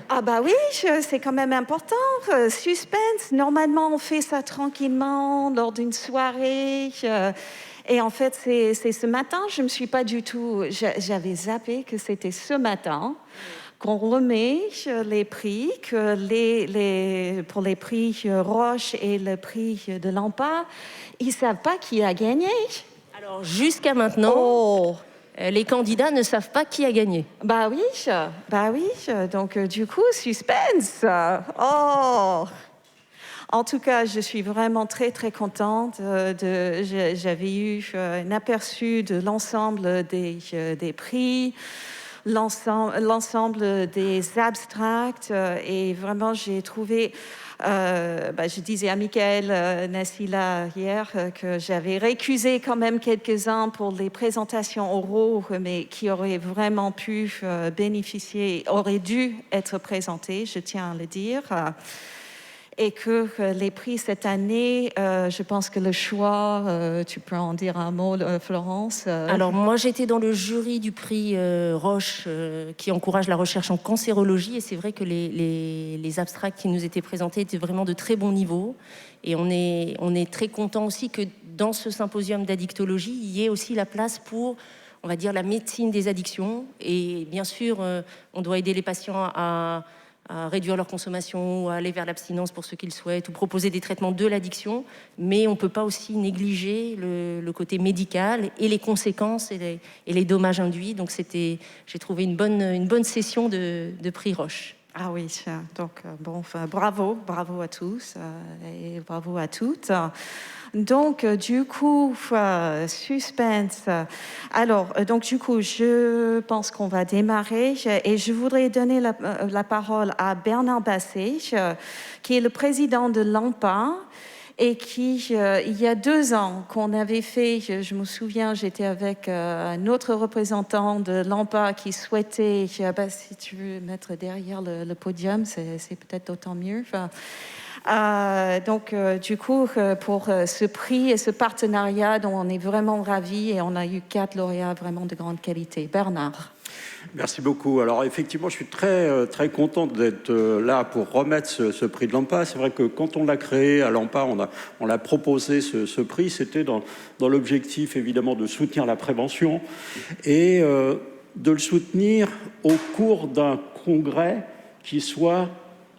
Ah bah oui, c'est quand même important. Suspense, normalement on fait ça tranquillement lors d'une soirée. Et en fait, c'est ce matin, je me suis pas du tout... J'avais zappé que c'était ce matin qu'on remet les prix, que pour les prix Roche et le prix de Lampa, ils savent pas qui a gagné. Alors, jusqu'à maintenant, Oh, les candidats ne savent pas qui a gagné. bah oui, donc du coup, suspense. Oh, en tout cas, je suis vraiment très, très contente. J'avais eu un aperçu de l'ensemble des prix, l'ensemble des abstracts. Et vraiment, j'ai trouvé... je disais à Michael Nassila hier que j'avais récusé quand même quelques-uns pour les présentations oraux, mais qui auraient vraiment pu bénéficier, auraient dû être présentés, je tiens à le dire. Et que les prix cette année, je pense que le choix, tu peux en dire un mot, Florence. Alors moi j'étais dans le jury du prix Roche qui encourage la recherche en cancérologie, et c'est vrai que les abstracts qui nous étaient présentés étaient vraiment de très bon niveau, et on est très content aussi que dans ce symposium d'addictologie il y ait aussi la place pour, on va dire, la médecine des addictions. Et bien sûr on doit aider les patients à réduire leur consommation, ou à aller vers l'abstinence pour ceux qui le souhaitent, ou proposer des traitements de l'addiction, mais on ne peut pas aussi négliger le côté médical et les conséquences et les dommages induits. Donc j'ai trouvé une bonne session de prix Roche. Ah oui, donc bravo à tous et bravo à toutes. Donc, du coup, suspense. Alors, donc, du coup, je pense qu'on va démarrer et je voudrais donner la parole à Bernard Basset, qui est le président de l'AMPA et qui, il y a 2 ans, qu'on avait fait, je me souviens, j'étais avec un autre représentant de l'AMPA qui souhaitait, si tu veux mettre derrière le podium, c'est peut-être d'autant mieux. Donc, du coup, pour ce prix et ce partenariat dont on est vraiment ravis, et on a eu 4 lauréats vraiment de grande qualité. Bernard. Merci beaucoup. Alors effectivement, je suis très content d'être là pour remettre ce prix de l'AMPA. C'est vrai que quand on l'a créé à l'AMPA, on l'a proposé ce prix. C'était dans l'objectif évidemment de soutenir la prévention et de le soutenir au cours d'un congrès qui soit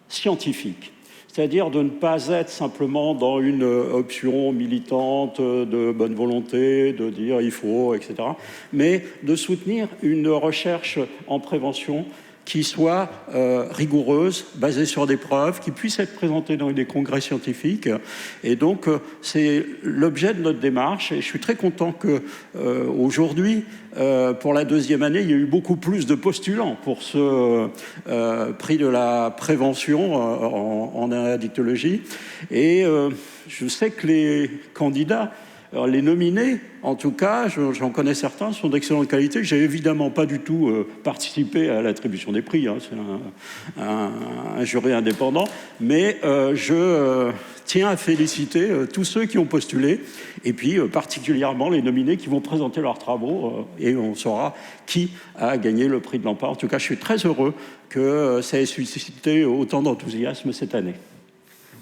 scientifique. C'est-à-dire de ne pas être simplement dans une option militante de bonne volonté, de dire il faut, etc., mais de soutenir une recherche en prévention qui soit rigoureuse, basée sur des preuves, qui puisse être présentée dans des congrès scientifiques. Et donc, c'est l'objet de notre démarche. Et je suis très content qu'aujourd'hui, pour la 2e année, il y a eu beaucoup plus de postulants pour ce prix de la prévention en addictologie. Et je sais que les candidats, les nominés, en tout cas, j'en connais certains, sont d'excellente qualité. J'ai évidemment pas du tout participé à l'attribution des prix, hein. C'est un jury indépendant, mais je tiens à féliciter tous ceux qui ont postulé, et puis particulièrement les nominés qui vont présenter leurs travaux, et on saura qui a gagné le prix de l'AMPA. En tout cas, je suis très heureux que ça ait suscité autant d'enthousiasme cette année.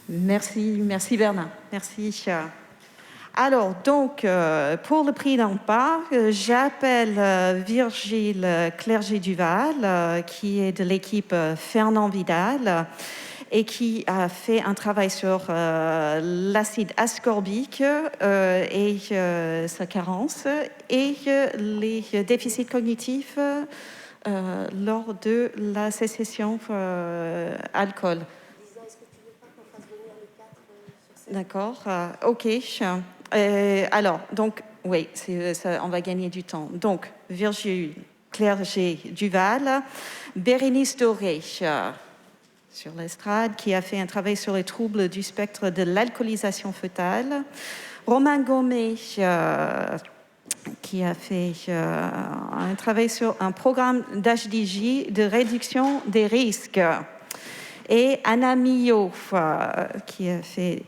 Merci Bernard. Merci. Alors, donc, pour le prix d'AMPA, j'appelle Virgile Clerget-Duval, qui est de l'équipe Fernand Vidal, et qui a fait un travail sur l'acide ascorbique et sa carence, et les déficits cognitifs lors de la cessation alcool. D'accord, ok. Alors, donc, oui, on va gagner du temps. Donc, Virgile Clerget-Duval, Bérénice Doré, sur l'estrade, qui a fait un travail sur les troubles du spectre de l'alcoolisation fœtale. Romain Gomet, qui a fait un travail sur un programme d'HDJ de réduction des risques. Et Anna Millot, qui a fait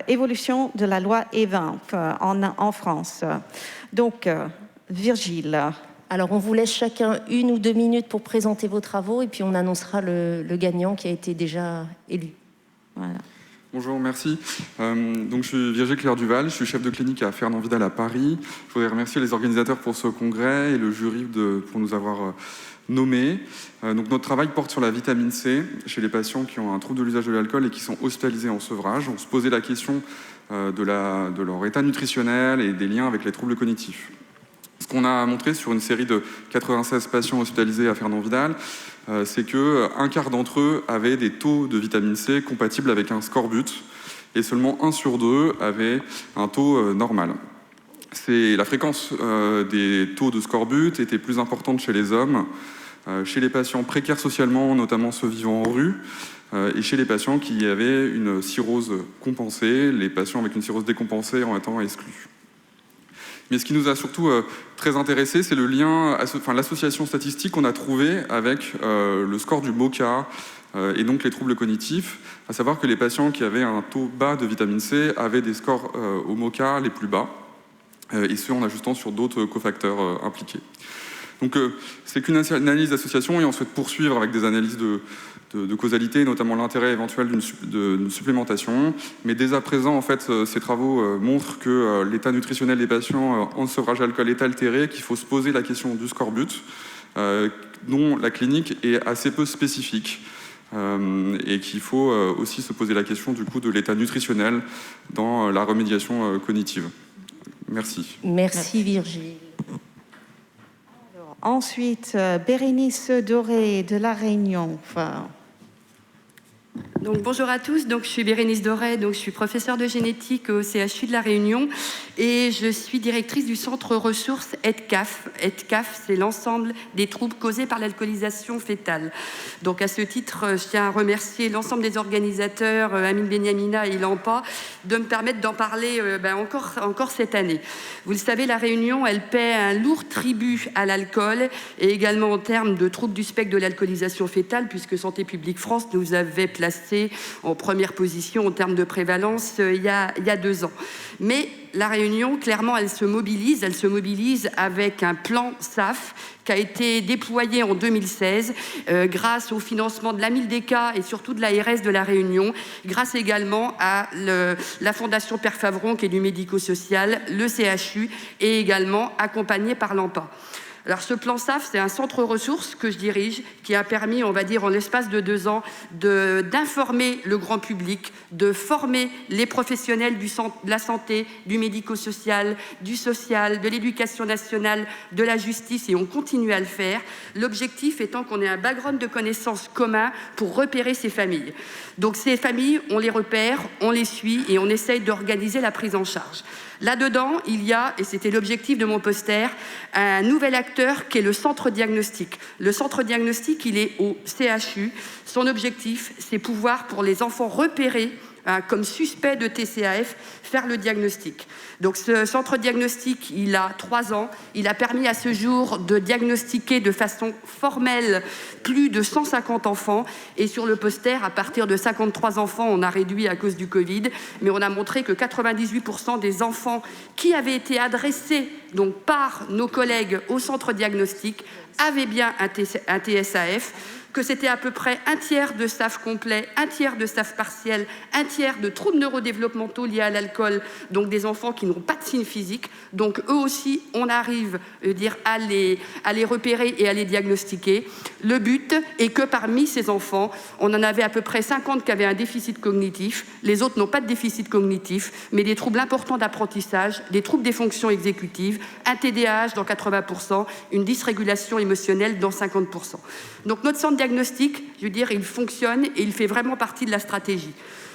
évolution de la loi Evin en France. Donc, Virgile, Alors, on vous laisse chacun 1 ou 2 minutes pour présenter vos travaux et puis on annoncera le gagnant qui a été déjà élu. Voilà. Bonjour, merci. Donc, je suis Virginie Claire-Duval, je suis chef de clinique à Fernand Vidal à Paris. Je voudrais remercier les organisateurs pour ce congrès et le jury pour nous avoir nommés. Donc, notre travail porte sur la vitamine C chez les patients qui ont un trouble de l'usage de l'alcool et qui sont hospitalisés en sevrage. On se posait la question de leur état nutritionnel et des liens avec les troubles cognitifs. Ce qu'on a montré sur une série de 96 patients hospitalisés à Fernand Vidal, c'est qu'un quart d'entre eux avaient des taux de vitamine C compatibles avec un scorbut et seulement 1 sur 2 avait un taux normal. La fréquence des taux de scorbut était plus importante chez les hommes, chez les patients précaires socialement, notamment ceux vivant en rue, et chez les patients qui avaient une cirrhose compensée, les patients avec une cirrhose décompensée en étant exclus. Mais ce qui nous a surtout très intéressé, c'est le lien, l'association statistique qu'on a trouvée avec le score du MoCA et donc les troubles cognitifs, à savoir que les patients qui avaient un taux bas de vitamine C avaient des scores au MoCA les plus bas, et ce en ajustant sur d'autres cofacteurs impliqués. Donc c'est qu'une analyse d'association et on souhaite poursuivre avec des analyses de causalité, notamment l'intérêt éventuel d'une supplémentation. Mais dès à présent, en fait, ces travaux montrent que l'état nutritionnel des patients en sevrage d'alcool est altéré, qu'il faut se poser la question du scorbut, dont la clinique est assez peu spécifique. Et qu'il faut aussi se poser la question du coup de l'état nutritionnel dans la remédiation cognitive. Merci. Merci Virginie. Ensuite, Bérénice Doré de La Réunion. Donc, bonjour à tous, donc, je suis Bérénice Doré, donc, je suis professeure de génétique au CHU de La Réunion et je suis directrice du centre ressources EDCAF. EDCAF, c'est l'ensemble des troubles causés par l'alcoolisation fœtale. Donc à ce titre, je tiens à remercier l'ensemble des organisateurs, Amine Benyamina et l'AMPA, de me permettre d'en parler encore cette année. Vous le savez, La Réunion, elle paie un lourd tribut à l'alcool et également en termes de troubles du spectre de l'alcoolisation fœtale, puisque Santé publique France nous avait placé en première position en termes de prévalence il y a 2 ans. Mais La Réunion, clairement, elle se mobilise avec un plan SAF qui a été déployé en 2016 grâce au financement de l'AMILDECA et surtout de l'ARS de La Réunion, grâce également à la Fondation Père Favron qui est du médico-social, le CHU et également accompagné par l'AMPA. Alors ce plan SAF, c'est un centre ressources que je dirige, qui a permis, on va dire, en l'espace de 2 ans, d'informer le grand public, de former les professionnels de la santé, du médico-social, du social, de l'éducation nationale, de la justice, et on continue à le faire. L'objectif étant qu'on ait un background de connaissances commun pour repérer ces familles. Donc ces familles, on les repère, on les suit et on essaye d'organiser la prise en charge. Là-dedans, il y a, et c'était l'objectif de mon poster, un nouvel acteur qui est le centre diagnostic. Le centre diagnostic, il est au CHU. Son objectif, c'est pouvoir, pour les enfants repérés comme suspects de TCAF, faire le diagnostic. Donc ce centre diagnostic, il a 3 ans. Il a permis à ce jour de diagnostiquer de façon formelle plus de 150 enfants. Et sur le poster, à partir de 53 enfants, on a réduit à cause du Covid. Mais on a montré que 98% des enfants qui avaient été adressés donc, par nos collègues au centre diagnostic avaient bien un TSAF, que c'était à peu près un tiers de SAF complet, un tiers de SAF partiel, un tiers de troubles neurodéveloppementaux liés à l'alcool, donc des enfants qui n'ont pas de signes physiques. Donc eux aussi, on arrive à les repérer et à les diagnostiquer. Le but est que parmi ces enfants, on en avait à peu près 50 qui avaient un déficit cognitif. Les autres n'ont pas de déficit cognitif, mais des troubles importants d'apprentissage, des troubles des fonctions exécutives, un TDAH dans 80%, une dysrégulation émotionnelle dans 50%. Donc notre centre diagnostic, je veux dire, il fonctionne et il fait vraiment partie de la stratégie.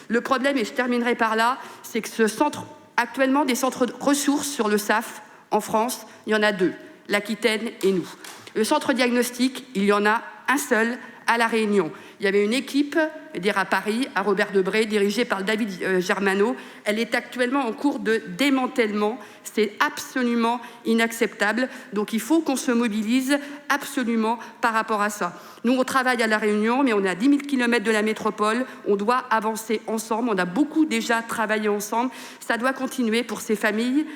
Le problème, et je terminerai par là, c'est que ce centre, actuellement, des centres de ressources sur le SAF en France, il y en a 2, l'Aquitaine et nous. Le centre diagnostic, il y en a un seul à La Réunion. Il y avait une équipe, à Paris, à Robert Debré, dirigée par David Germano. Elle est actuellement en cours de démantèlement. C'est absolument inacceptable. Donc il faut qu'on se mobilise absolument par rapport à ça. Nous, on travaille à La Réunion, mais on est à 10 000 km de la métropole. On doit avancer ensemble. On a beaucoup déjà travaillé ensemble. Ça doit continuer pour ces familles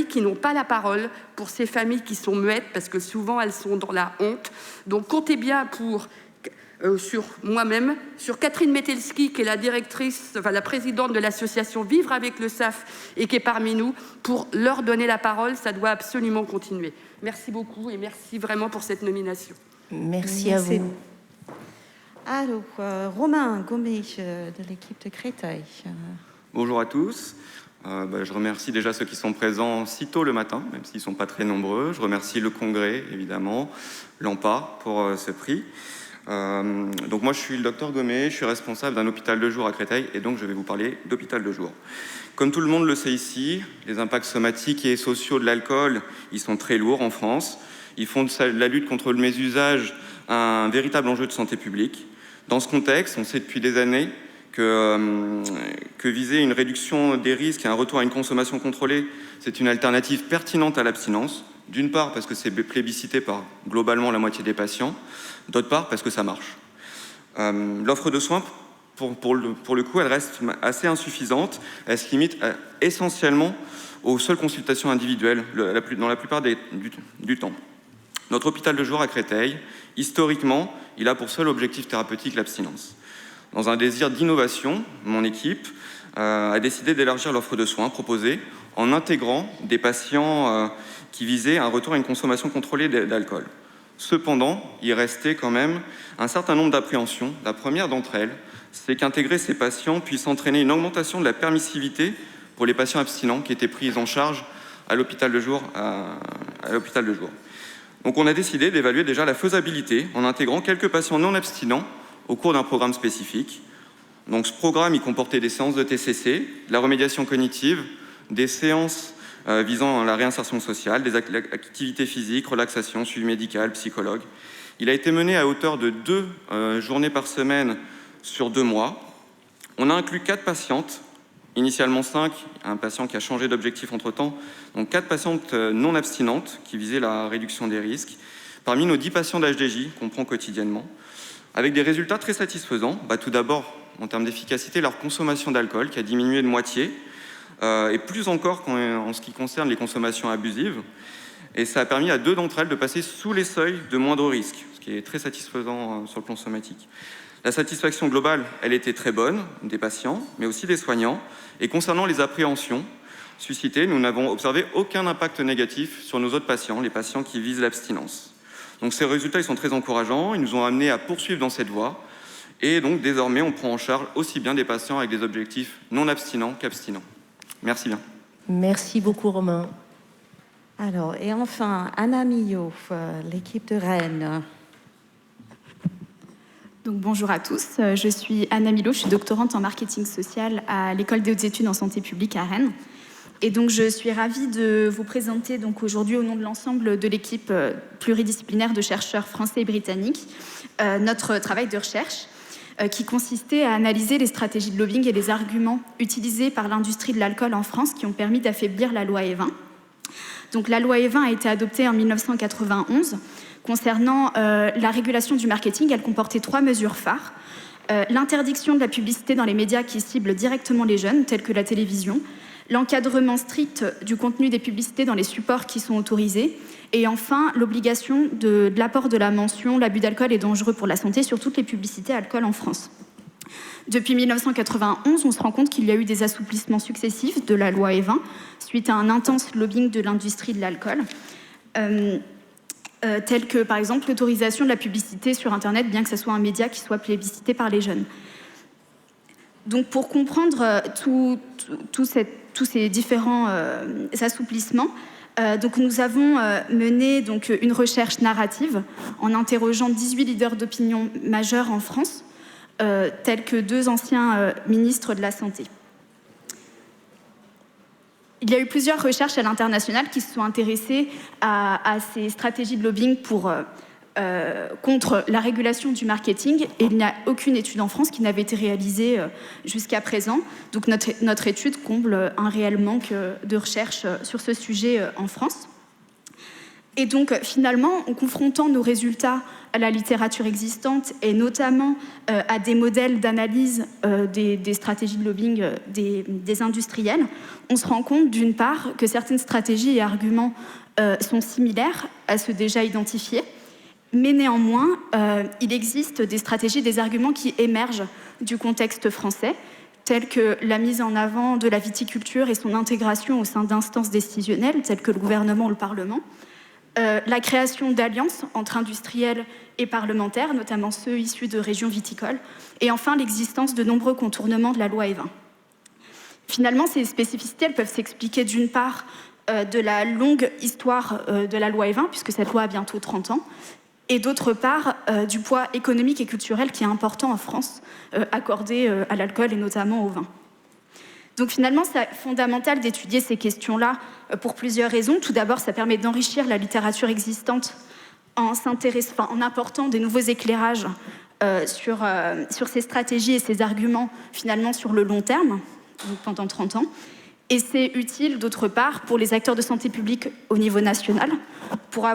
qui n'ont pas la parole, pour ces familles qui sont muettes, parce que souvent elles sont dans la honte. Donc comptez bien sur moi-même, sur Catherine Metelski, qui est la présidente de l'association Vivre avec le SAF et qui est parmi nous, pour leur donner la parole. Ça doit absolument continuer. Merci beaucoup et merci vraiment pour cette nomination. Merci à vous. Alors, Romain Gomet de l'équipe de Créteil. Bonjour à tous. Je remercie déjà ceux qui sont présents si tôt le matin, même s'ils ne sont pas très nombreux. Je remercie le Congrès, évidemment, l'AMPA pour ce prix. Donc moi, je suis le docteur Gomet, je suis responsable d'un hôpital de jour à Créteil, et donc je vais vous parler d'hôpital de jour. Comme tout le monde le sait ici, les impacts somatiques et sociaux de l'alcool, ils sont très lourds en France. Ils font de la lutte contre le mésusage un véritable enjeu de santé publique. Dans ce contexte, on sait depuis des années que viser une réduction des risques et un retour à une consommation contrôlée, c'est une alternative pertinente à l'abstinence. D'une part, parce que c'est plébiscité par globalement la moitié des patients. D'autre part, parce que ça marche. L'offre de soins, pour le coup, elle reste assez insuffisante. Elle se limite essentiellement aux seules consultations individuelles, dans la plupart du temps. Notre hôpital de jour à Créteil, historiquement, il a pour seul objectif thérapeutique l'abstinence. Dans un désir d'innovation, mon équipe a décidé d'élargir l'offre de soins proposée en intégrant des patients qui visaient un retour à une consommation contrôlée d'alcool. Cependant, il restait quand même un certain nombre d'appréhensions. La première d'entre elles, c'est qu'intégrer ces patients puisse entraîner une augmentation de la permissivité pour les patients abstinents qui étaient pris en charge à l'hôpital de jour. Donc on a décidé d'évaluer déjà la faisabilité en intégrant quelques patients non abstinents au cours d'un programme spécifique. Donc ce programme, il comportait des séances de TCC, de la remédiation cognitive, des séances visant la réinsertion sociale, des activités physiques, relaxation, suivi médical, psychologue. Il a été mené à hauteur de 2 journées par semaine sur 2 mois. On a inclus 4 patientes, initialement 5, un patient qui a changé d'objectif entre-temps, donc 4 patientes non abstinentes qui visaient la réduction des risques, parmi nos 10 patients d'HDJ qu'on prend quotidiennement, avec des résultats très satisfaisants. Tout d'abord, en termes d'efficacité, leur consommation d'alcool qui a diminué de moitié, et plus encore en ce qui concerne les consommations abusives. Et ça a permis à 2 d'entre elles de passer sous les seuils de moindre risque, ce qui est très satisfaisant sur le plan somatique. La satisfaction globale, elle était très bonne, des patients, mais aussi des soignants. Et concernant les appréhensions suscitées, nous n'avons observé aucun impact négatif sur nos autres patients, les patients qui visent l'abstinence. Donc ces résultats, ils sont très encourageants, ils nous ont amenés à poursuivre dans cette voie. Et donc désormais, on prend en charge aussi bien des patients avec des objectifs non abstinents qu'abstinents. Merci bien. Merci beaucoup, Romain. Alors, et enfin, Anna Millot, l'équipe de Rennes. Donc, bonjour à tous, je suis Anna Millot, je suis doctorante en marketing social à l'École des hautes études en santé publique à Rennes. Et donc, je suis ravie de vous présenter donc, aujourd'hui, au nom de l'ensemble de l'équipe pluridisciplinaire de chercheurs français et britanniques, notre travail de recherche qui consistait à analyser les stratégies de lobbying et les arguments utilisés par l'industrie de l'alcool en France qui ont permis d'affaiblir la loi Evin. Donc, la loi Evin a été adoptée en 1991. Concernant la régulation du marketing, elle comportait 3 mesures phares. L'interdiction de la publicité dans les médias qui ciblent directement les jeunes, tels que la télévision, l'encadrement strict du contenu des publicités dans les supports qui sont autorisés, et enfin l'obligation de l'apport de la mention « l'abus d'alcool est dangereux pour la santé » sur toutes les publicités alcool en France. Depuis 1991, on se rend compte qu'il y a eu des assouplissements successifs de la loi Evin suite à un intense lobbying de l'industrie de l'alcool, tel que par exemple l'autorisation de la publicité sur Internet, bien que ce soit un média qui soit plébiscité par les jeunes. Donc pour comprendre tous ces différents assouplissements, donc nous avons mené donc, une recherche narrative en interrogeant 18 leaders d'opinion majeurs en France, tels que 2 anciens ministres de la Santé. Il y a eu plusieurs recherches à l'international qui se sont intéressées à ces stratégies de lobbying pour contre la régulation du marketing, et il n'y a aucune étude en France qui n'avait été réalisée jusqu'à présent. Donc notre étude comble un réel manque de recherche sur ce sujet en France. Et donc finalement, en confrontant nos résultats à la littérature existante et notamment à des modèles d'analyse des stratégies de lobbying des industriels, on se rend compte d'une part que certaines stratégies et arguments sont similaires à ceux déjà identifiés, mais néanmoins, il existe des stratégies, des arguments qui émergent du contexte français, tels que la mise en avant de la viticulture et son intégration au sein d'instances décisionnelles, telles que le gouvernement ou le Parlement, la création d'alliances entre industriels et parlementaires, notamment ceux issus de régions viticoles, et enfin l'existence de nombreux contournements de la loi E20. Finalement, ces spécificités elles peuvent s'expliquer d'une part de la longue histoire de la loi E20, puisque cette loi a bientôt 30 ans, et d'autre part du poids économique et culturel qui est important en France, accordé à l'alcool et notamment au vin. Donc finalement, c'est fondamental d'étudier ces questions-là pour plusieurs raisons. Tout d'abord, ça permet d'enrichir la littérature existante en apportant des nouveaux éclairages sur ces stratégies et ces arguments finalement sur le long terme, donc pendant 30 ans. Et c'est utile, d'autre part, pour les acteurs de santé publique au niveau national, pour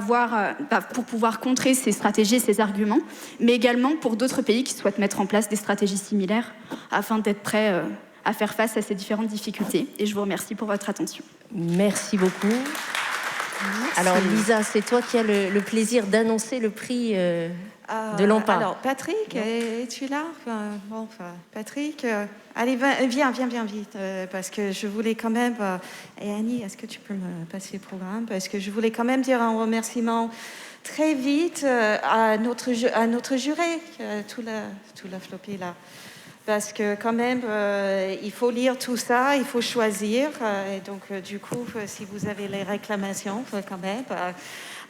pouvoir contrer ces stratégies et ces arguments, mais également pour d'autres pays qui souhaitent mettre en place des stratégies similaires afin d'être prêts à faire face à ces différentes difficultés. Et je vous remercie pour votre attention. Merci beaucoup. Merci. Alors Lisa, c'est toi qui as le plaisir d'annoncer le prix de l'AMPA. Alors Patrick, es-tu là? Patrick, allez, viens vite, parce que je voulais quand même... et Annie, est-ce que tu peux me passer le programme? Parce que je voulais quand même dire un remerciement très vite à notre juré, tout la flopée là. Parce que quand même, il faut lire tout ça, il faut choisir. Et donc, du coup, si vous avez les réclamations, quand même.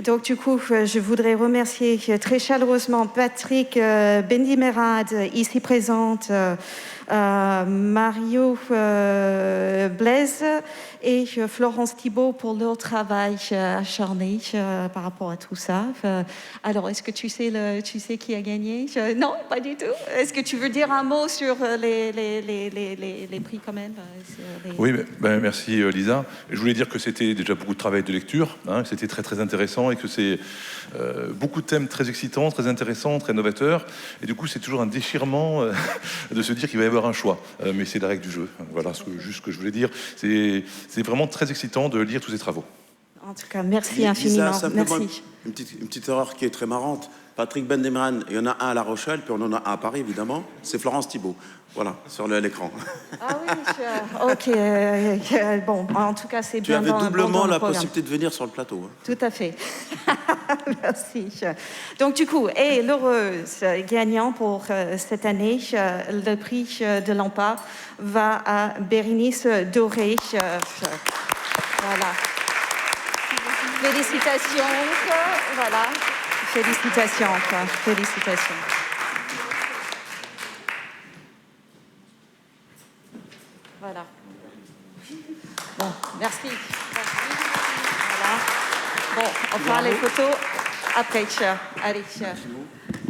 Donc, du coup, je voudrais remercier très chaleureusement Patrick Bendimerad, ici présente, Mario Blaise et Florence Thibault pour leur travail acharné par rapport à tout ça. Alors, est-ce que tu sais qui a gagné? Non, pas du tout. Est-ce que tu veux dire un mot sur les prix quand même? Oui, merci Lisa. Je voulais dire que c'était déjà beaucoup de travail de lecture, que c'était très très intéressant et que c'est beaucoup de thèmes très excitants, très intéressants, très novateurs. Et du coup, c'est toujours un déchirement de se dire qu'il va y avoir un choix. Mais c'est la règle du jeu. Voilà juste ce que je voulais dire. C'est vraiment très excitant de lire tous ces travaux. En tout cas, merci infiniment. Lisa, merci. Une petite erreur qui est très marrante. Patrick Bendemeran, il y en a un à La Rochelle, puis on en a un à Paris, évidemment. C'est Florence Thibault. Voilà, sur l'écran. Ah oui, ok. Bon, en tout cas, c'est bien. Tu avais doublement la possibilité de venir sur le plateau. Hein. Tout à fait. Merci. Donc, du coup, et l'heureuse gagnant pour cette année, le prix de l'AMPA va à Bérénice Doré. Voilà. Félicitations. Voilà. Félicitations. Félicitations. Voilà. Bon, merci. Voilà. Bon, on fera les photos après. Allez.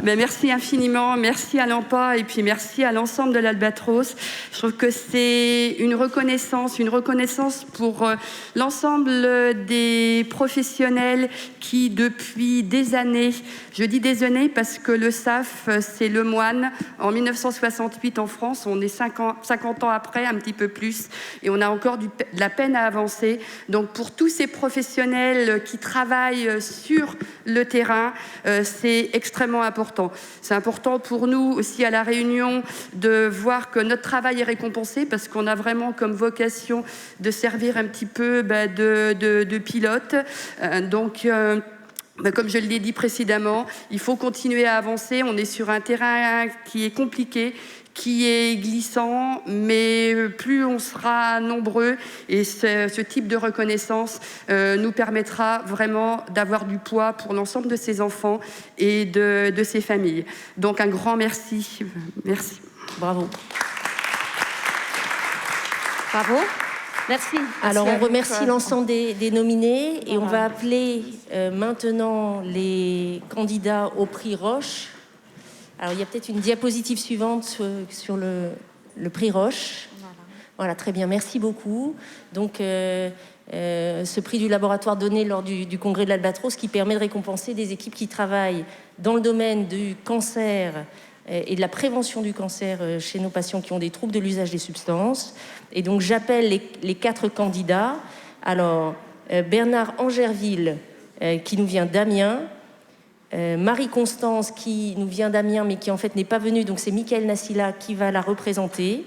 Ben, merci infiniment, merci à l'AMPA et puis merci à l'ensemble de l'Albatros. Je trouve que c'est une reconnaissance pour l'ensemble des professionnels qui, depuis des années, je dis des années parce que le SAF, c'est le moine. En 1968 en France, on est 50 ans après, un petit peu plus, et on a encore de la peine à avancer. Donc pour tous ces professionnels qui travaillent sur le terrain, c'est extrêmement important. C'est important pour nous aussi à La Réunion de voir que notre travail est récompensé parce qu'on a vraiment comme vocation de servir un petit peu de pilote. Donc, comme je l'ai dit précédemment, il faut continuer à avancer. On est sur un terrain qui est compliqué, qui est glissant, mais plus on sera nombreux et ce type de reconnaissance nous permettra vraiment d'avoir du poids pour l'ensemble de ces enfants et de ces familles. Donc un grand merci. Merci. Bravo. Bravo. Merci. Alors, on remercie l'ensemble des nominés et on va appeler maintenant les candidats au prix Roche. Alors, il y a peut-être une diapositive suivante sur le prix Roche. Voilà, très bien, merci beaucoup. Donc, ce prix du laboratoire donné lors du congrès de l'Albatros qui permet de récompenser des équipes qui travaillent dans le domaine du cancer et de la prévention du cancer chez nos patients qui ont des troubles de l'usage des substances. Et donc, j'appelle les 4 candidats. Alors, Bernard Angerville, qui nous vient d'Amiens. Marie-Constance, qui nous vient d'Amiens, mais qui en fait n'est pas venue. Donc, c'est Michael Nassila qui va la représenter.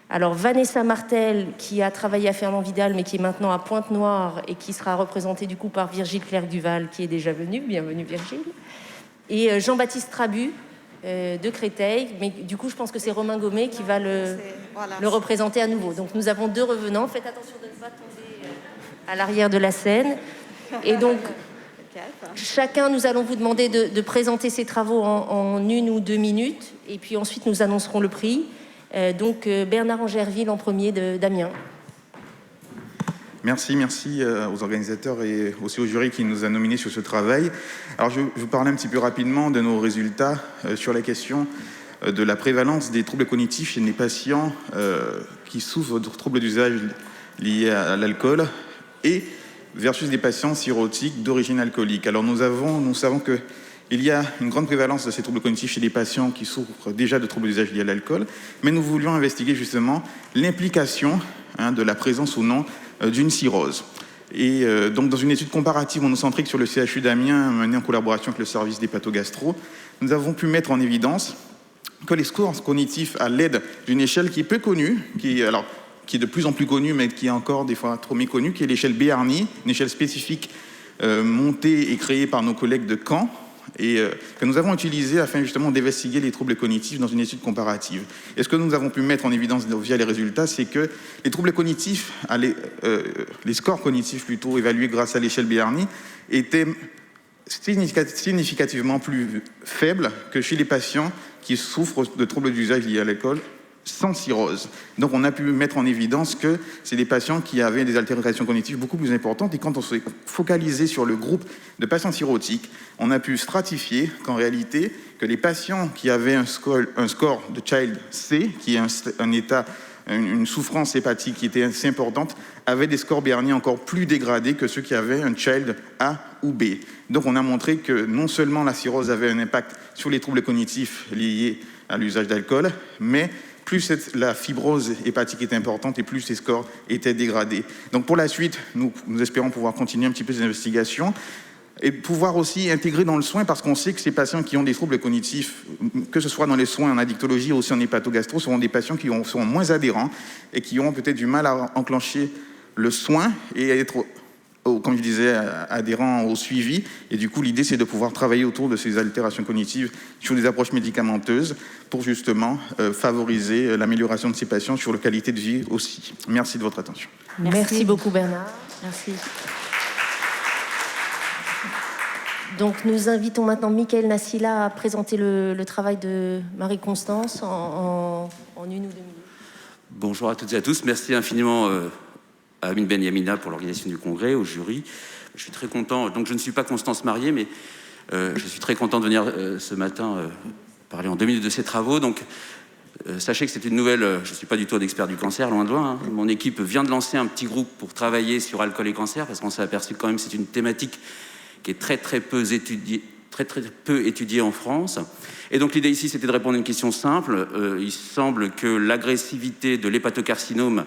Alors, Vanessa Martel, qui a travaillé à Fernand Vidal, mais qui est maintenant à Pointe-Noire et qui sera représentée du coup par Virgile Clerc-Duval, qui est déjà venu. Bienvenue, Virgile. Et Jean-Baptiste Trabu, de Créteil. Mais du coup, je pense que c'est Romain Gommet qui va le représenter à nouveau. Donc, nous avons 2 revenants. Faites attention de ne pas tomber à l'arrière de la scène. Et donc, chacun, nous allons vous demander de présenter ses travaux en 1 ou 2 minutes. Et puis ensuite, nous annoncerons le prix. Donc Bernard Angerville en premier d'Amiens. Merci aux organisateurs et aussi au jury qui nous a nominés sur ce travail. Alors je vais vous parler un petit peu rapidement de nos résultats sur la question de la prévalence des troubles cognitifs chez les patients qui souffrent de troubles d'usage liés à l'alcool et versus des patients cirrhotiques d'origine alcoolique. Alors nous savons que il y a une grande prévalence de ces troubles cognitifs chez les patients qui souffrent déjà de troubles d'usage liés à l'alcool, mais nous voulions investiguer justement l'implication de la présence ou non d'une cirrhose. Et donc dans une étude comparative monocentrique sur le CHU d'Amiens, menée en collaboration avec le service d'hépatogastro, nous avons pu mettre en évidence que les scores cognitifs à l'aide d'une échelle qui est peu connue, qui est de plus en plus connue, mais qui est encore des fois trop méconnue, qui est l'échelle Béarni, une échelle spécifique montée et créée par nos collègues de Caen, et que nous avons utilisé afin justement d'investiguer les troubles cognitifs dans une étude comparative. Et ce que nous avons pu mettre en évidence via les résultats, c'est que les troubles cognitifs, les scores cognitifs plutôt évalués grâce à l'échelle Béarni, étaient significativement plus faibles que chez les patients qui souffrent de troubles d'usage liés à l'alcool sans cirrhose. Donc on a pu mettre en évidence que c'est des patients qui avaient des altérations cognitives beaucoup plus importantes, et quand on s'est focalisé sur le groupe de patients cirrhotiques, on a pu stratifier qu'en réalité, que les patients qui avaient un score de Child C, qui est un état, une souffrance hépatique qui était assez importante, avaient des scores Béarni encore plus dégradés que ceux qui avaient un Child A ou B. Donc on a montré que non seulement la cirrhose avait un impact sur les troubles cognitifs liés à l'usage d'alcool, mais plus la fibrose hépatique est importante et plus ces scores étaient dégradés. Donc pour la suite, nous espérons pouvoir continuer un petit peu ces investigations et pouvoir aussi intégrer dans le soin, parce qu'on sait que ces patients qui ont des troubles cognitifs, que ce soit dans les soins en addictologie ou aussi en hépatogastro, seront des patients qui seront moins adhérents et qui auront peut-être du mal à enclencher le soin et à être, comme je disais, adhérents au suivi. Et du coup, l'idée, c'est de pouvoir travailler autour de ces altérations cognitives sur des approches médicamenteuses pour justement favoriser l'amélioration de ces patients sur la qualité de vie aussi. Merci de votre attention. Merci beaucoup, Bernard. Merci. Donc, nous invitons maintenant Michael Nassila à présenter le travail de Marie-Constance en 1 ou 2 minutes. Bonjour à toutes et à tous. Merci infiniment à Amin Ben Yamina pour l'organisation du congrès, au jury. Je suis très content. Donc, je ne suis pas Constance Marié, mais je suis très content de venir ce matin parler en 2 minutes de ces travaux. Donc, sachez que c'est une nouvelle... je ne suis pas du tout un expert du cancer, loin de loin. Mon équipe vient de lancer un petit groupe pour travailler sur alcool et cancer, parce qu'on s'est aperçu que quand même c'est une thématique qui est très peu étudiée en France. Et donc l'idée ici, c'était de répondre à une question simple. Il semble que l'agressivité de l'hépatocarcinome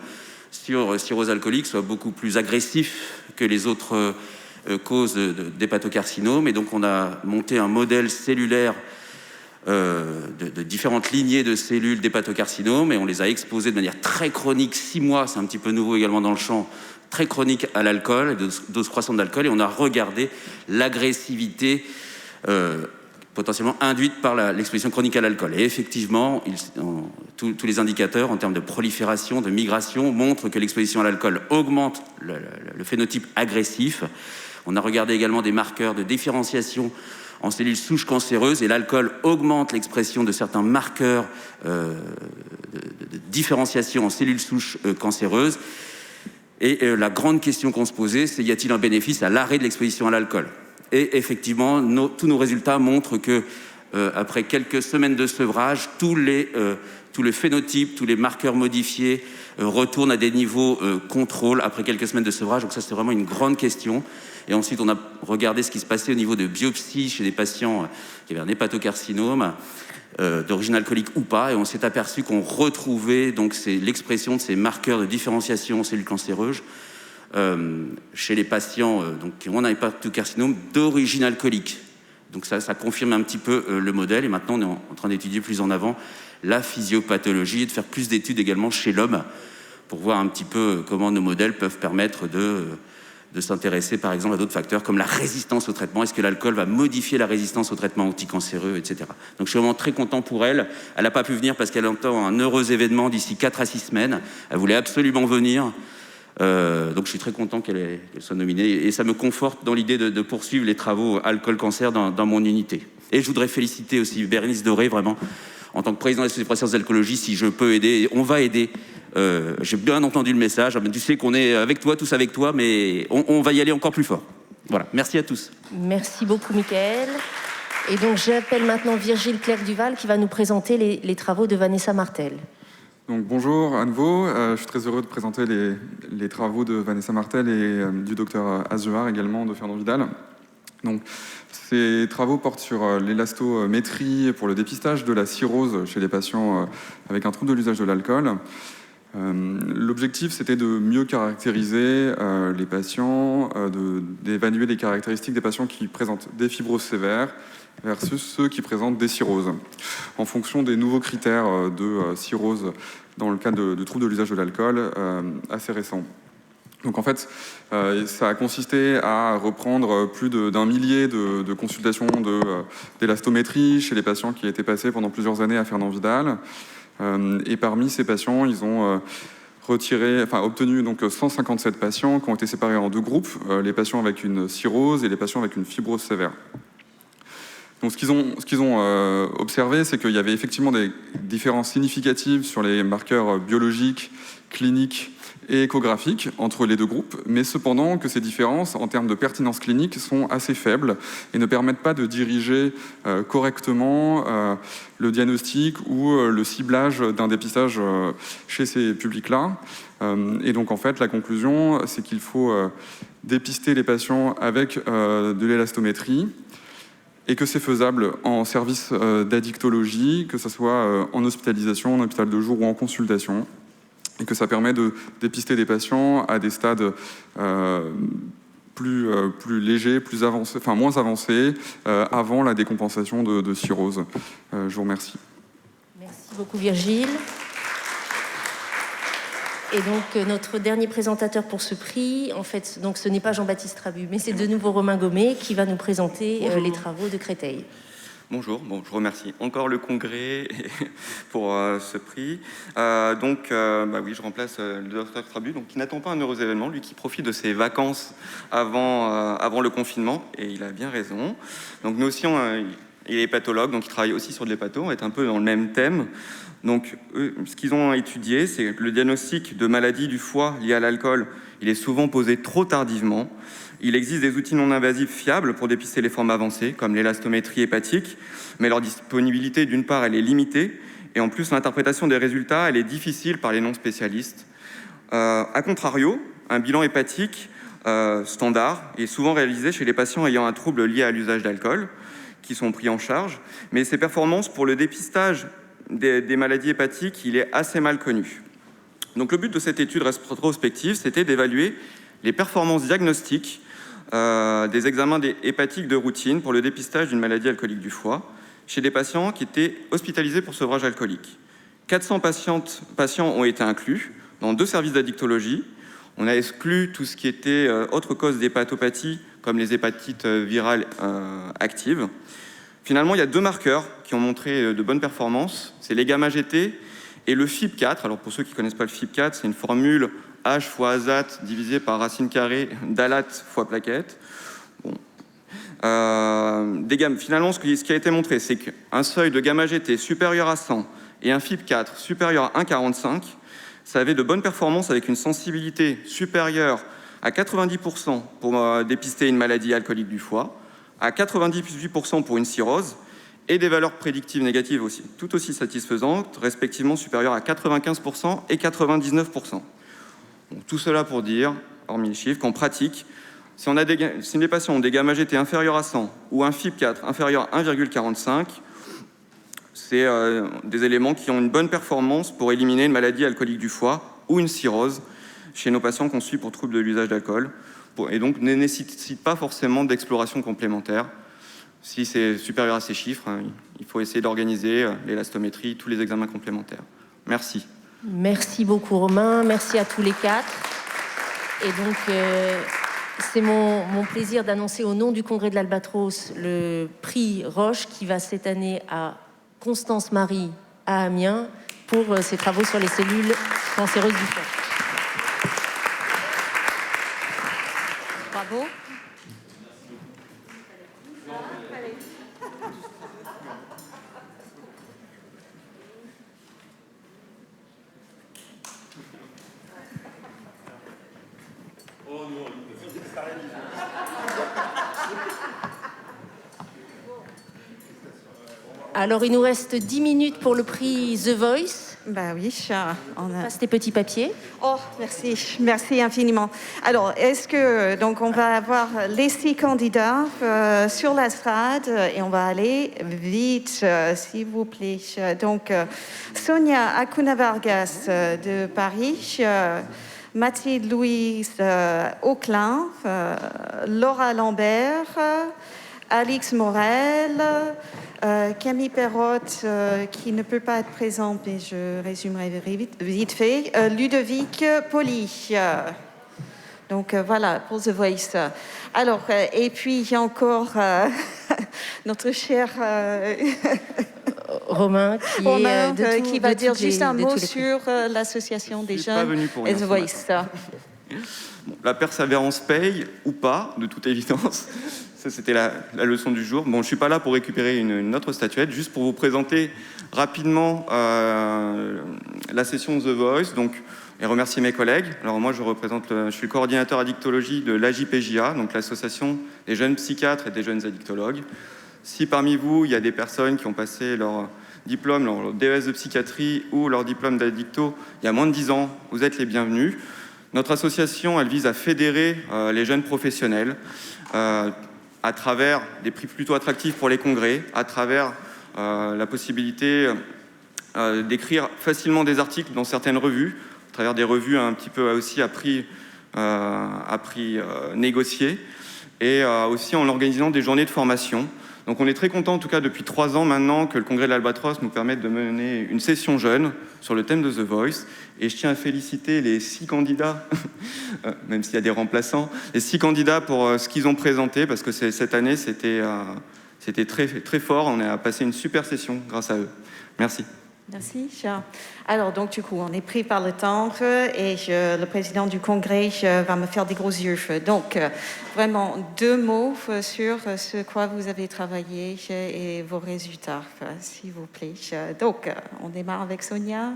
sur cirrhose alcoolique soit beaucoup plus agressif que les autres causes d'hépatocarcinome. Et donc on a monté un modèle cellulaire de différentes lignées de cellules d'hépatocarcinome, et on les a exposées de manière très chronique, 6 mois, c'est un petit peu nouveau également dans le champ, très chronique à l'alcool, dose croissante d'alcool, et on a regardé l'agressivité potentiellement induite par l'exposition chronique à l'alcool. Et effectivement, tous les indicateurs en termes de prolifération, de migration, montrent que l'exposition à l'alcool augmente le phénotype agressif. On a regardé également des marqueurs de différenciation en cellules souches cancéreuses, et l'alcool augmente l'expression de certains marqueurs de différenciation en cellules souches cancéreuses. Et la grande question qu'on se posait, c'est y a-t-il un bénéfice à l'arrêt de l'exposition à l'alcool? Et effectivement, tous nos résultats montrent que après quelques semaines de sevrage, tous les phénotypes, tous les marqueurs modifiés retournent à des niveaux contrôle après quelques semaines de sevrage. Donc ça, c'est vraiment une grande question. Et ensuite, on a regardé ce qui se passait au niveau de biopsie chez des patients qui avaient un hépatocarcinome d'origine alcoolique ou pas, et on s'est aperçu qu'on retrouvait donc l'expression de ces marqueurs de différenciation aux cellules cancéreuses chez les patients qui ont un hépatocarcinome d'origine alcoolique. Donc ça confirme un petit peu le modèle, et maintenant on est en train d'étudier plus en avant la physiopathologie et de faire plus d'études également chez l'homme pour voir un petit peu comment nos modèles peuvent permettre de s'intéresser par exemple à d'autres facteurs comme la résistance au traitement. Est-ce que l'alcool va modifier la résistance au traitement anticancéreux, etc. Donc je suis vraiment très content pour elle. Elle n'a pas pu venir parce qu'elle entend un heureux événement d'ici 4 à 6 semaines. Elle voulait absolument venir. Donc je suis très content qu'elle soit nominée. Et ça me conforte dans l'idée de poursuivre les travaux alcool-cancer dans mon unité. Et je voudrais féliciter aussi Bérénice Doré, vraiment, en tant que président de l'Institut français d'alcoolologie, si je peux aider. On va aider. J'ai bien entendu le message. Tu sais qu'on est avec toi, tous avec toi, mais on va y aller encore plus fort. Voilà, merci à tous. Merci beaucoup, Mickaël. Et donc, j'appelle maintenant Virgile Clerc-Duval qui va nous présenter les travaux de Vanessa Martel. Donc, bonjour à nouveau. Je suis très heureux de présenter les travaux de Vanessa Martel et du docteur Azuar également, de Fernand Vidal. Donc, ces travaux portent sur l'élastométrie pour le dépistage de la cirrhose chez les patients avec un trouble de l'usage de l'alcool. L'objectif, c'était de mieux caractériser les patients, d'évaluer les caractéristiques des patients qui présentent des fibroses sévères versus ceux qui présentent des cirrhoses, en fonction des nouveaux critères de cirrhose dans le cas de troubles de l'usage de l'alcool assez récents. Donc en fait, ça a consisté à reprendre plus d'un millier de consultations d'élastométrie chez les patients qui étaient passés pendant plusieurs années à Fernand Vidal. Et parmi ces patients, ils ont obtenu donc 157 patients qui ont été séparés en 2 groupes, les patients avec une cirrhose et les patients avec une fibrose sévère. Donc ce qu'ils ont observé, c'est qu'il y avait effectivement des différences significatives sur les marqueurs biologiques, cliniques et échographiques entre les 2 groupes, mais cependant que ces différences, en termes de pertinence clinique, sont assez faibles et ne permettent pas de diriger correctement le diagnostic ou le ciblage d'un dépistage chez ces publics-là. Et donc, en fait, la conclusion, c'est qu'il faut dépister les patients avec de l'élastométrie, et que c'est faisable en service d'addictologie, que ce soit en hospitalisation, en hôpital de jour ou en consultation, et que ça permet de dépister des patients à des stades plus légers, moins avancés, avant la décompensation de cirrhose. Je vous remercie. Merci beaucoup, Virgile. Et donc, notre dernier présentateur pour ce prix, en fait, donc, ce n'est pas Jean-Baptiste Trabu, mais c'est de nouveau Romain Gommet qui va nous présenter les travaux de Créteil. Bonjour, je remercie encore le Congrès pour ce prix. Oui, je remplace le docteur Trabu, qui n'attend pas un heureux événement, lui qui profite de ses vacances avant le confinement, et il a bien raison. Donc nous aussi, il est pathologue, donc il travaille aussi sur de l'hépato, on est un peu dans le même thème. Donc ce qu'ils ont étudié, c'est que le diagnostic de maladie du foie liée à l'alcool, il est souvent posé trop tardivement. Il existe des outils non invasifs fiables pour dépister les formes avancées, comme l'élastométrie hépatique, mais leur disponibilité, d'une part, elle est limitée, et en plus, l'interprétation des résultats, elle est difficile par les non-spécialistes. A contrario, un bilan hépatique standard est souvent réalisé chez les patients ayant un trouble lié à l'usage d'alcool, qui sont pris en charge, mais ses performances pour le dépistage des maladies hépatiques, il est assez mal connu. Donc le but de cette étude rétrospective, c'était d'évaluer les performances diagnostiques des examens hépatiques de routine pour le dépistage d'une maladie alcoolique du foie chez des patients qui étaient hospitalisés pour sevrage alcoolique. 400 patients ont été inclus dans 2 services d'addictologie. On a exclu tout ce qui était autre cause d'hépatopathie, comme les hépatites virales actives. Finalement, il y a 2 marqueurs qui ont montré de bonnes performances. C'est les gamma-GT et le FIB4. Alors pour ceux qui ne connaissent pas le FIB4, c'est une formule H fois azate divisé par racine carrée d'alate fois plaquette. Finalement, ce qui a été montré, c'est qu'un seuil de gamma-GT supérieur à 100 et un FIB4 supérieur à 1,45, Ça avait de bonnes performances avec une sensibilité supérieure à 90% pour dépister une maladie alcoolique du foie, à 98% pour une cirrhose, et des valeurs prédictives négatives aussi, tout aussi satisfaisantes, respectivement supérieures à 95% et 99%. Bon, tout cela pour dire, hormis les chiffres, qu'en pratique, si les patients ont des gamma GT inférieurs à 100 ou un FIB4 inférieur à 1,45, c'est des éléments qui ont une bonne performance pour éliminer une maladie alcoolique du foie ou une cirrhose chez nos patients qu'on suit pour troubles de l'usage d'alcool, et donc ne nécessitent pas forcément d'exploration complémentaire. Si c'est supérieur à ces chiffres, il faut essayer d'organiser l'élastométrie, tous les examens complémentaires. Merci. Merci beaucoup Romain, merci à tous les quatre. Et donc, c'est mon plaisir d'annoncer au nom du Congrès de l'Albatros le prix Roche qui va cette année à Constance Marie à Amiens pour ses travaux sur les cellules cancéreuses du foie. Bravo. Alors, il nous reste 10 minutes pour le prix The Voice. Bah oui, on a... Passe tes petits papiers. Oh, merci, merci infiniment. Alors, est-ce que, donc, on va avoir les 6 candidats sur la strade et on va aller vite, s'il vous plaît. Donc, Sonia Acuna-Vargas de Paris, Mathilde Louise Auclin, Laura Lambert, Alix Morel, Camille Perrotte, qui ne peut pas être présente, mais je résumerai vite fait. Ludovic Poli. Donc voilà, pour The Voice. Alors, et puis il y a encore notre cher Romain, qui va dire juste un mot sur l'association des jeunes et The Voice. Bon, la persévérance paye ou pas, de toute évidence. Ça, c'était la leçon du jour. Bon, je ne suis pas là pour récupérer une autre statuette, juste pour vous présenter rapidement la session The Voice et remercier mes collègues. Alors moi, je suis le coordinateur addictologie de l'AJPJA, donc l'association des jeunes psychiatres et des jeunes addictologues. Si parmi vous, il y a des personnes qui ont passé leur diplôme, leur DES de psychiatrie ou leur diplôme d'addicto il y a moins de 10 ans, vous êtes les bienvenus. Notre association, elle vise à fédérer les jeunes professionnels à travers des prix plutôt attractifs pour les congrès, à travers la possibilité d'écrire facilement des articles dans certaines revues, à travers des revues un petit peu aussi à prix négocié, et aussi en organisant des journées de formation. Donc on est très content, en tout cas depuis 3 ans maintenant, que le Congrès de l'Albatros nous permette de mener une session jeune sur le thème de The Voice. Et je tiens à féliciter les 6 candidats, même s'il y a des remplaçants, les 6 candidats pour ce qu'ils ont présenté, parce que cette année, c'était très, très fort. On a passé une super session grâce à eux. Merci. Merci. Alors, donc, du coup, on est pris par le temps et le président du congrès va me faire des gros yeux. Donc, vraiment, 2 mots sur ce quoi vous avez travaillé et vos résultats, s'il vous plaît. Donc, on démarre avec Sonia.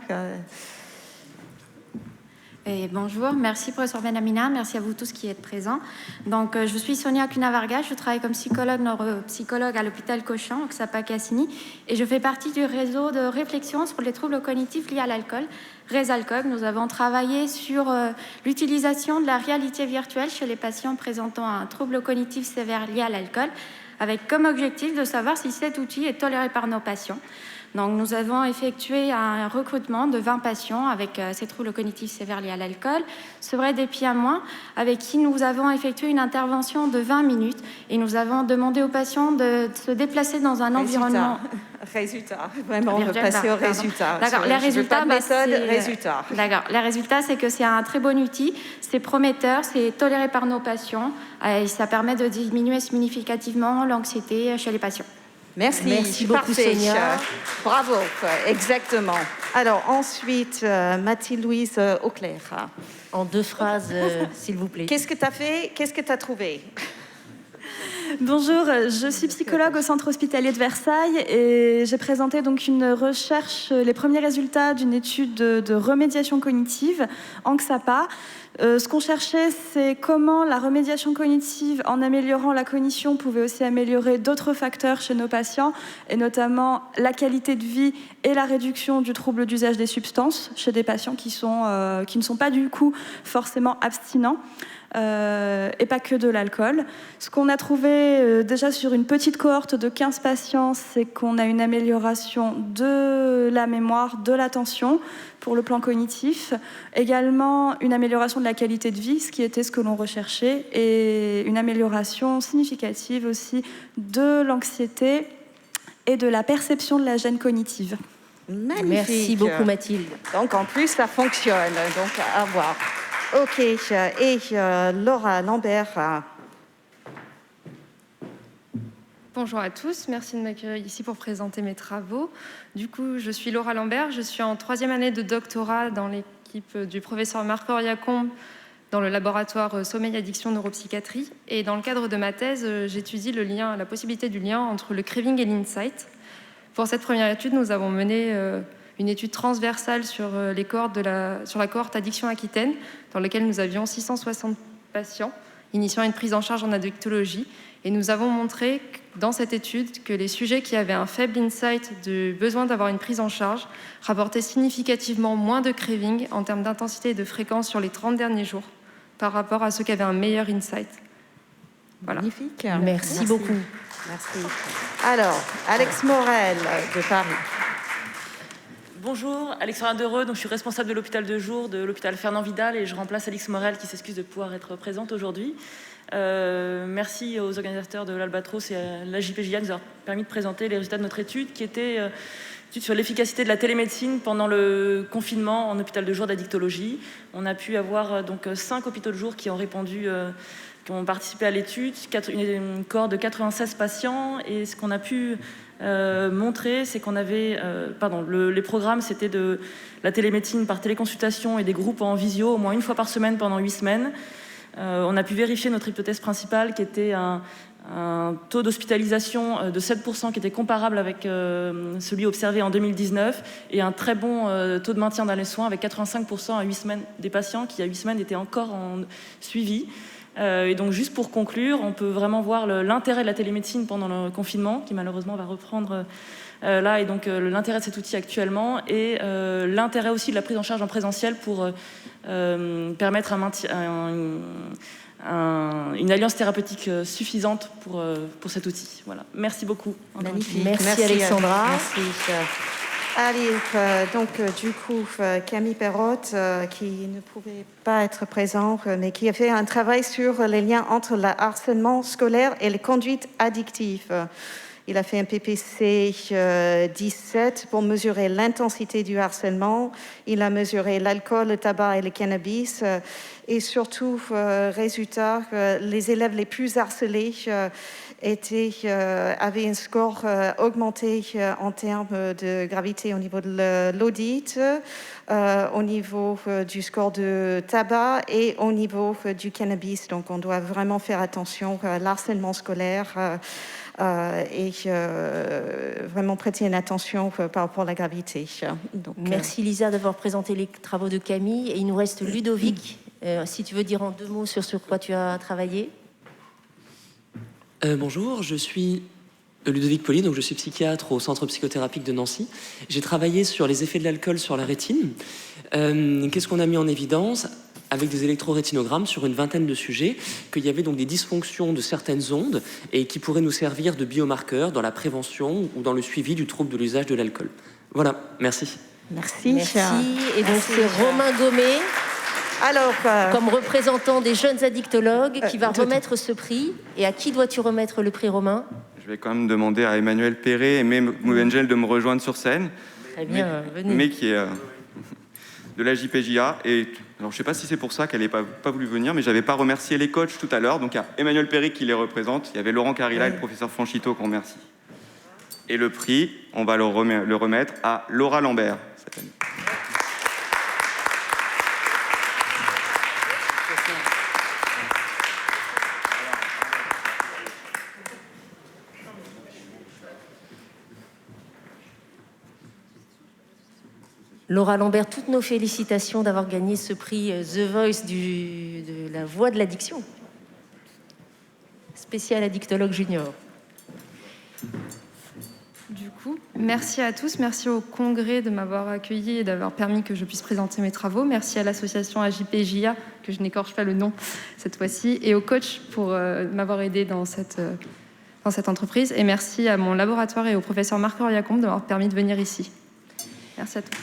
Et bonjour, merci professeur Benhamina, merci à vous tous qui êtes présents. Donc, je suis Sonia Acuna-Vargas, je travaille comme neuropsychologue à l'hôpital Cochin, Oxapa-Cassini, et je fais partie du réseau de réflexion sur les troubles cognitifs liés à l'alcool, RESALCOG. Nous avons travaillé sur l'utilisation de la réalité virtuelle chez les patients présentant un trouble cognitif sévère lié à l'alcool, avec comme objectif de savoir si cet outil est toléré par nos patients. Donc, nous avons effectué un recrutement de 20 patients avec ces troubles cognitifs sévères liés à l'alcool, sevrés d'épiamoin, avec qui nous avons effectué une intervention de 20 minutes et nous avons demandé aux patients de se déplacer dans un environnement... Résultat. Vraiment, on veut passer au résultat. D'accord, les résultats, résultat. D'accord, les résultats, c'est que c'est un très bon outil, c'est prometteur, c'est toléré par nos patients et ça permet de diminuer significativement l'anxiété chez les patients. Merci beaucoup, parfait. Sonia. Bravo, exactement. Alors ensuite, Mathilde-Louise Auclair. En 2 phrases, s'il vous plaît. Qu'est-ce que tu as fait? Qu'est-ce que tu as trouvé? Bonjour, je suis psychologue au Centre hospitalier de Versailles et j'ai présenté donc une recherche, les premiers résultats d'une étude de remédiation cognitive, ANXAPA. Ce qu'on cherchait, c'est comment la remédiation cognitive, en améliorant la cognition, pouvait aussi améliorer d'autres facteurs chez nos patients, et notamment la qualité de vie et la réduction du trouble d'usage des substances chez des patients qui ne sont pas du coup forcément abstinents. Et pas que de l'alcool. Ce qu'on a trouvé déjà sur une petite cohorte de 15 patients, c'est qu'on a une amélioration de la mémoire, de l'attention pour le plan cognitif, également une amélioration de la qualité de vie, ce qui était ce que l'on recherchait, et une amélioration significative aussi de l'anxiété et de la perception de la gêne cognitive. Magnifique. Merci beaucoup Mathilde. Donc en plus, ça fonctionne, donc à voir. Ok, et Laura Lambert. Bonjour à tous, merci de m'accueillir ici pour présenter mes travaux. Du coup, je suis Laura Lambert, je suis en 3e année de doctorat dans l'équipe du professeur Marc-Henri Lacombe dans le laboratoire Sommeil Addiction Neuropsychiatrie. Et dans le cadre de ma thèse, j'étudie la possibilité du lien entre le craving et l'insight. Pour cette première étude, nous avons mené une étude transversale sur la cohorte Addiction Aquitaine, dans laquelle nous avions 660 patients, initiant une prise en charge en addictologie. Et nous avons montré dans cette étude que les sujets qui avaient un faible insight de besoin d'avoir une prise en charge rapportaient significativement moins de craving en termes d'intensité et de fréquence sur les 30 derniers jours par rapport à ceux qui avaient un meilleur insight. Voilà. Magnifique. Merci beaucoup. Merci. Alors, Alex Morel de Paris. Bonjour, Alexandra Dereux, donc je suis responsable de l'hôpital de jour de l'hôpital Fernand Vidal et je remplace Alix Morel qui s'excuse de pouvoir être présente aujourd'hui. Merci aux organisateurs de l'Albatros et à la JPJA de nous avoir permis de présenter les résultats de notre étude qui était une étude sur l'efficacité de la télémédecine pendant le confinement en hôpital de jour d'addictologie. On a pu avoir donc 5 hôpitaux de jour qui ont répondu, qui ont participé à l'étude, une cohorte de 96 patients et ce qu'on a pu montrer, c'est qu'on avait... les programmes, c'était de la télémédecine par téléconsultation et des groupes en visio au moins une fois par semaine pendant 8 semaines. On a pu vérifier notre hypothèse principale qui était un taux d'hospitalisation de 7% qui était comparable avec celui observé en 2019 et un très bon taux de maintien dans les soins avec 85% à 8 semaines des patients qui à 8 semaines étaient encore en suivi. Et donc juste pour conclure, on peut vraiment voir l'intérêt de la télémédecine pendant le confinement qui malheureusement va reprendre là et donc l'intérêt de cet outil actuellement et l'intérêt aussi de la prise en charge en présentiel pour permettre une alliance thérapeutique suffisante pour cet outil. Voilà. Merci beaucoup. Magnifique. Merci Alexandra. Merci. Allez, donc du coup, Camille Perrotte, qui ne pouvait pas être présente, mais qui a fait un travail sur les liens entre le harcèlement scolaire et les conduites addictives. Il a fait un PPC 17 pour mesurer l'intensité du harcèlement. Il a mesuré l'alcool, le tabac et le cannabis. Et surtout, résultat, les élèves les plus harcelés avaient un score augmenté en termes de gravité au niveau de l'audit, au niveau du score de tabac et au niveau du cannabis. Donc, on doit vraiment faire attention à l'harcèlement scolaire. Et vraiment prêter une attention par rapport à la gravité. Donc, merci Lisa d'avoir présenté les travaux de Camille. Et il nous reste Ludovic. Si tu veux dire en 2 mots sur quoi tu as travaillé. Bonjour, je suis Ludovic Poli, donc je suis psychiatre au Centre psychothérapique de Nancy. J'ai travaillé sur les effets de l'alcool sur la rétine. Qu'est-ce qu'on a mis en évidence ? Avec des électrorétinogrammes sur une vingtaine de sujets, qu'il y avait donc des dysfonctions de certaines ondes et qui pourraient nous servir de biomarqueurs dans la prévention ou dans le suivi du trouble de l'usage de l'alcool. Voilà, merci. Merci. Merci. Et donc c'est Romain Gommet, alors, comme représentant des jeunes addictologues, qui va remettre ce prix. Et à qui dois-tu remettre le prix, Romain ? Je vais quand même demander à Emmanuel Perret et Mouvengel de me rejoindre sur scène. Très bien, venez. Mais qui est de la JPJA. Et alors, je ne sais pas si c'est pour ça qu'elle n'a pas voulu venir, mais je n'avais pas remercié les coachs tout à l'heure. Donc, il y a Emmanuel Perret qui les représente. Il y avait Laurent Carilla et le professeur Franchito qu'on remercie. Et le prix, on va le remettre à Laura Lambert cette année. Laura Lambert, toutes nos félicitations d'avoir gagné ce prix The Voice de la voix de l'addiction. Spécial addictologue junior. Du coup, merci à tous, merci au congrès de m'avoir accueilli et d'avoir permis que je puisse présenter mes travaux. Merci à l'association AJPJA, que je n'écorche pas le nom cette fois-ci, et au coach pour m'avoir aidé dans cette entreprise. Et merci à mon laboratoire et au professeur Marc Oriacombe de m'avoir permis de venir ici. Merci à tous.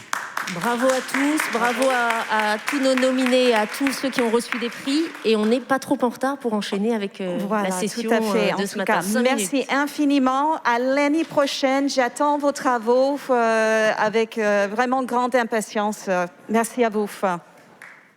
Bravo à tous, bravo à tous nos nominés, à tous ceux qui ont reçu des prix. Et on n'est pas trop en retard pour enchaîner avec la session tout à fait. de ce matin. Merci infiniment. À l'année prochaine, j'attends vos travaux avec vraiment grande impatience. Merci à vous.